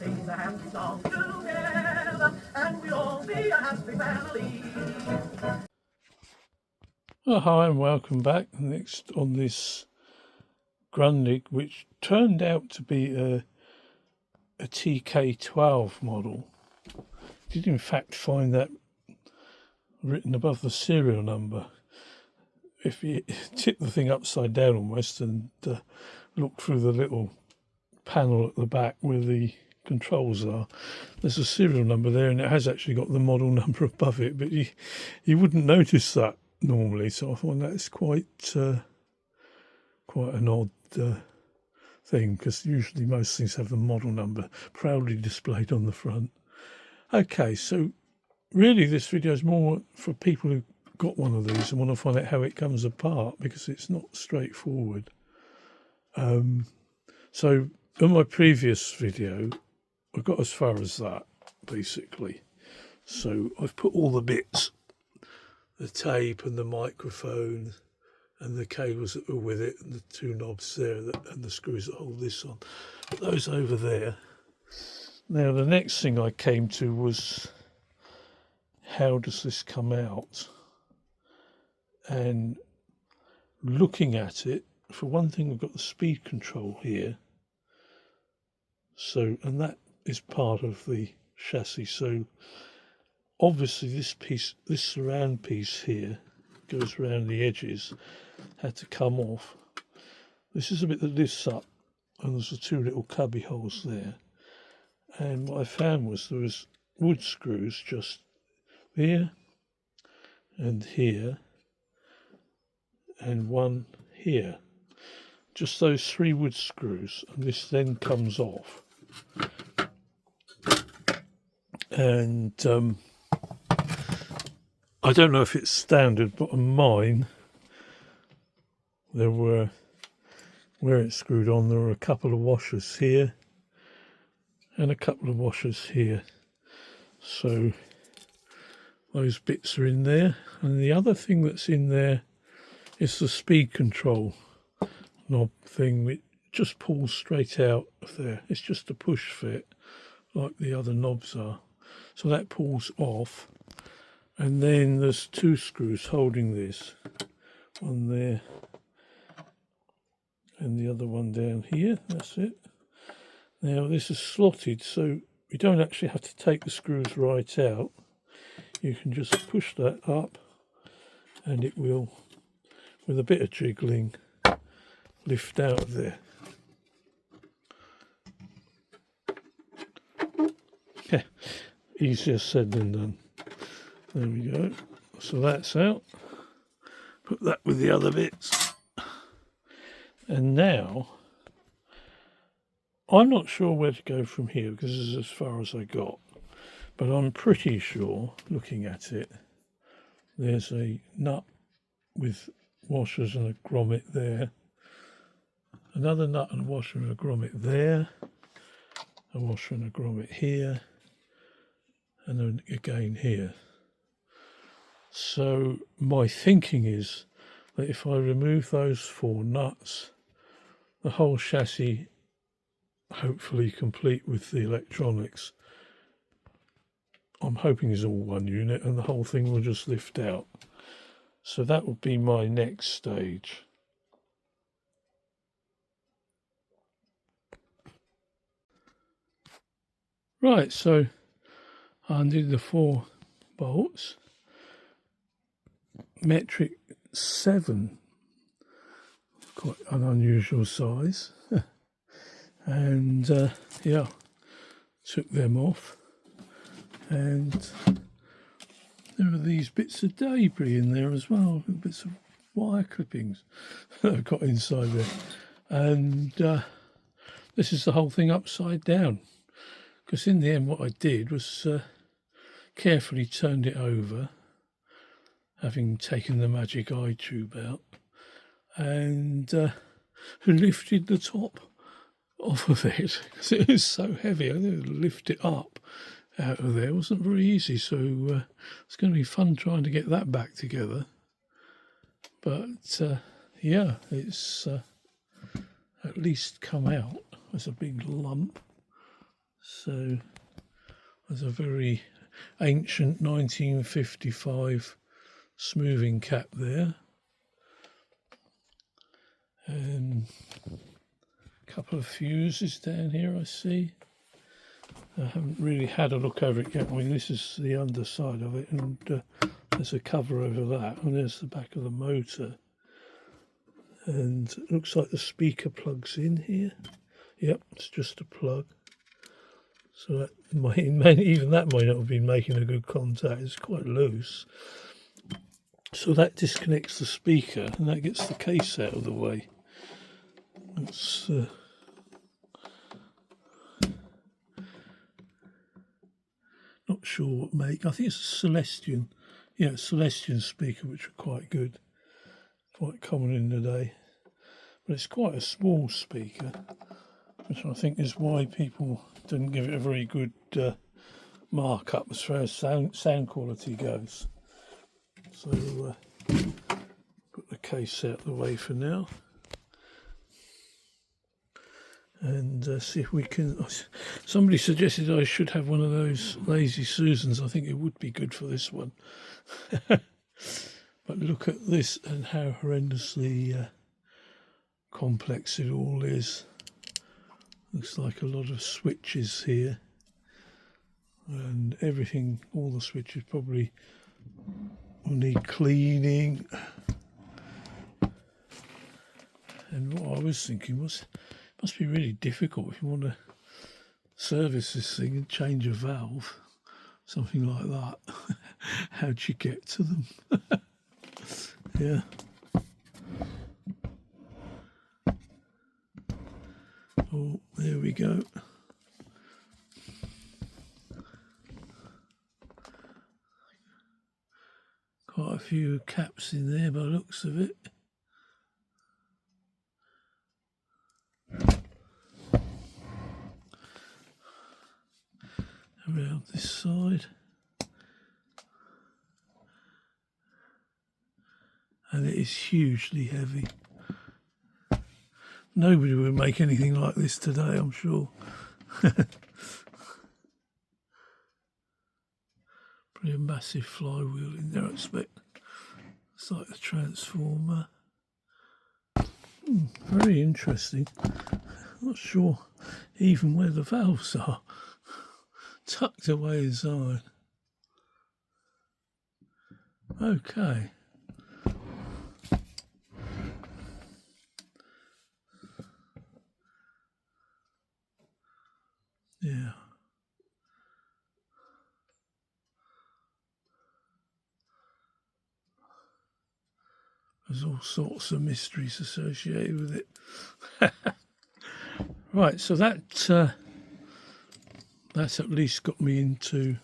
sing a happy song together, and we'll all be a happy family. Oh, hi and welcome back. Next on this Grundig, which turned out to be a TK12 model. Did in fact find that written above the serial number. If you tip the thing upside down almost and look through the little panel at the back where the controls are, there's a serial number there, and it has actually got the model number above it, but you wouldn't notice that normally, so I find that's quite an odd thing, because usually most things have the model number proudly displayed on the front. Okay, so really this video is more for people who got one of these and want to find out how it comes apart, because it's not straightforward. So in my previous video I got as far as that basically. So I've put all the bits, the tape and the microphone and the cables that were with it and the two knobs there and the screws that hold this on, put those over there. Now the next thing I came to was, how does this come out? And looking at it, for one thing, we've got the speed control here. So, and that is part of the chassis. So obviously this piece, this surround piece here, goes around the edges, had to come off. This is a bit that lifts up, and there's the two little cubby holes there. And what I found was there was wood screws just here and here and one here. Just those three wood screws, and this then comes off. And I don't know if it's standard, but on mine there were, where it's screwed on, there were a couple of washers here and a couple of washers here. So those bits are in there, and the other thing that's in there is the speed control knob thing, which just pulls straight out of there. It's just a push fit like the other knobs are. So that pulls off, and then there's two screws holding this, one there and the other one down here. That's it. Now this is slotted, so you don't actually have to take the screws right out. You can just push that up and it will, with a bit of jiggling, lift out of there. Yeah, easier said than done. There we go. So that's out. Put that with the other bits. And now, I'm not sure where to go from here, because this is as far as I got. But I'm pretty sure, looking at it, there's a nut with washers and a grommet there. Another nut and a washer and a grommet there. A washer and a grommet here. And then again here. So my thinking is that if I remove those four nuts, the whole chassis, hopefully complete with the electronics, I'm hoping is all one unit, and the whole thing will just lift out. So that would be my next stage. Right, so I undid the 4 bolts, metric 7, quite an unusual size, and yeah, took them off, and there are these bits of debris in there as well, bits of wire clippings that I've got inside there, and this is the whole thing upside down, because in the end what I did was carefully turned it over, having taken the magic eye tube out, and lifted the top off of it, because it was so heavy. I had to lift it up out of there. It wasn't very easy, so it's going to be fun trying to get that back together. But yeah, it's at least come out as a big lump. So there's a very ancient 1955 smoothing cap there, and a couple of fuses down here I see. I haven't really had a look over it yet. I mean, this is the underside of it, and there's a cover over that, and there's the back of the motor. And it looks like the speaker plugs in here. Yep, it's just a plug. So that even that might not have been making a good contact. It's quite loose. So that disconnects the speaker, and that gets the case out of the way. It's not sure what make. I think it's a Celestion. Yeah, Celestion speaker, which are quite good, quite common in the day. But it's quite a small speaker, which I think is why people didn't give it a very good markup as far as sound quality goes. So put the case out of the way for now, and see if we can. Somebody suggested I should have one of those Lazy Susans. I think it would be good for this one. But look at this and how horrendously complex it all is. Looks like a lot of switches here, and everything, all the switches probably will need cleaning. And what I was thinking was, it must be really difficult if you want to service this thing and change a valve, something like that. How'd you get to them? Yeah. Oh, there we go. Quite a few caps in there by the looks of it. Around this side. And it is hugely heavy. Nobody would make anything like this today, I'm sure. Probably a massive flywheel in there, I expect. It's like a transformer. Very interesting. Not sure even where the valves are. Tucked away inside. Okay. Yeah. There's all sorts of mysteries associated with it. Right, so that's at least got me into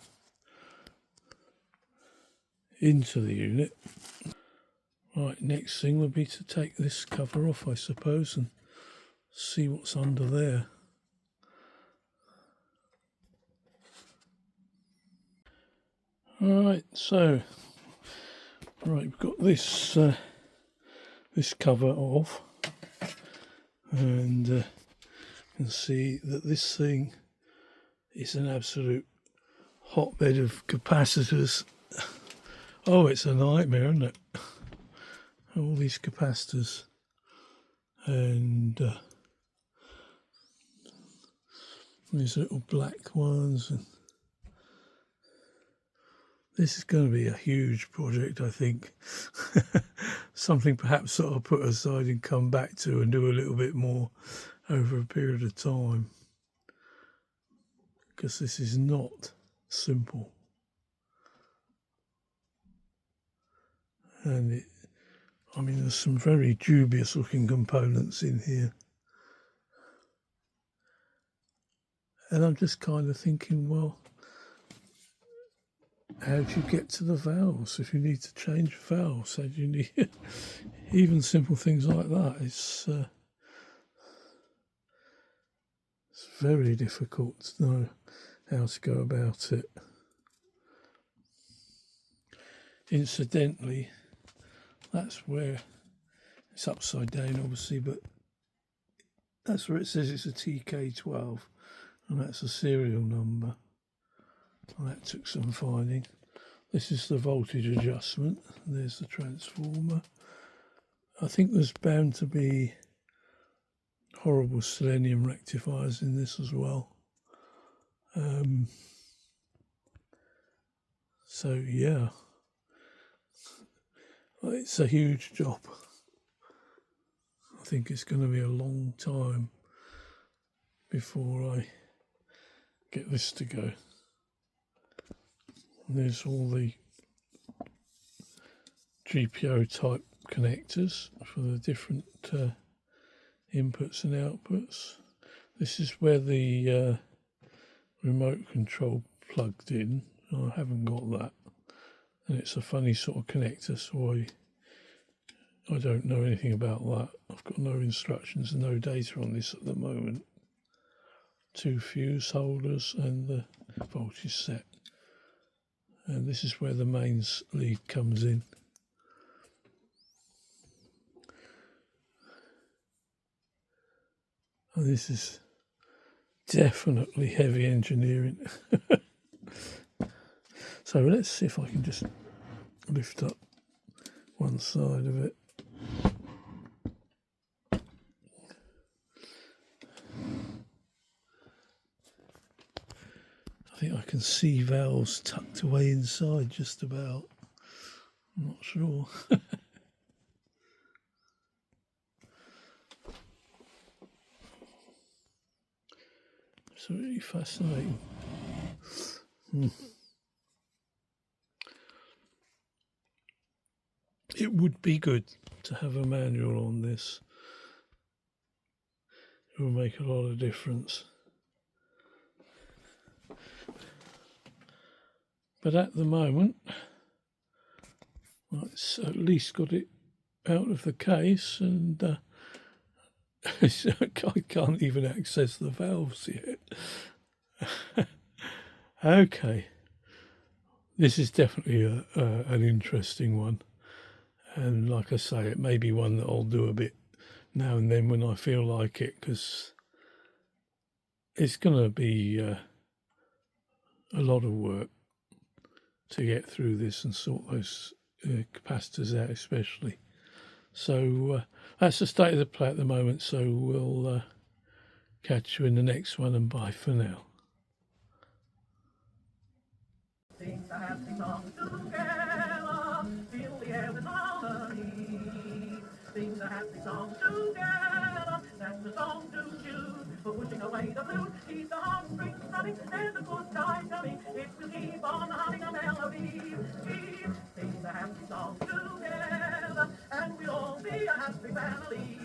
the unit. Right, next thing would be to take this cover off, I suppose, and see what's under there. Alright, so we've got this this cover off, and you can see that this thing is an absolute hotbed of capacitors. Oh, it's a nightmare, isn't it? All these capacitors, and these little black ones, and this is going to be a huge project, I think. Something perhaps that I'll put aside and come back to and do a little bit more over a period of time, because this is not simple. And I mean, there's some very dubious looking components in here. And I'm just kind of thinking, well, how do you get to the valves if you need to change valves? How do you need even simple things like that? It's very difficult to know how to go about it. Incidentally, that's where it's upside down, obviously, but that's where it says it's a TK12. and that's a serial number. And that took some finding. This is the voltage adjustment. There's the transformer. I think there's bound to be horrible selenium rectifiers in this as well. So yeah, it's a huge job. I think it's going to be a long time before I get this to go. There's all the GPO type connectors for the different inputs and outputs. This is where the remote control plugged in. I haven't got that, and it's a funny sort of connector, so I don't know anything about that. I've got no instructions and no data on this at the moment. 2 fuse holders and the voltage set, and this is where the mains lead comes in. And this is definitely heavy engineering. So let's see if I can just lift up one side of it. I think I can see valves tucked away inside just about. I'm not sure. It's really fascinating. It would be good to have a manual on this. It will make a lot of difference. But at the moment, it's at least got it out of the case, and I can't even access the valves yet. Okay, this is definitely an interesting one, and like I say, it may be one that I'll do a bit now and then when I feel like it, because it's going to be a lot of work to get through this and sort those capacitors out especially. So that's the state of the play at the moment, so we'll catch you in the next one, and bye for now. Sing a happy song together, fill the air with harmony. Sing a happy song together, that's the song to choose. For pushing away the blues, keep the heartstrings running, there's a good time coming. It will keep on humming a melody. Sing a happy song together, and we'll all be a happy family.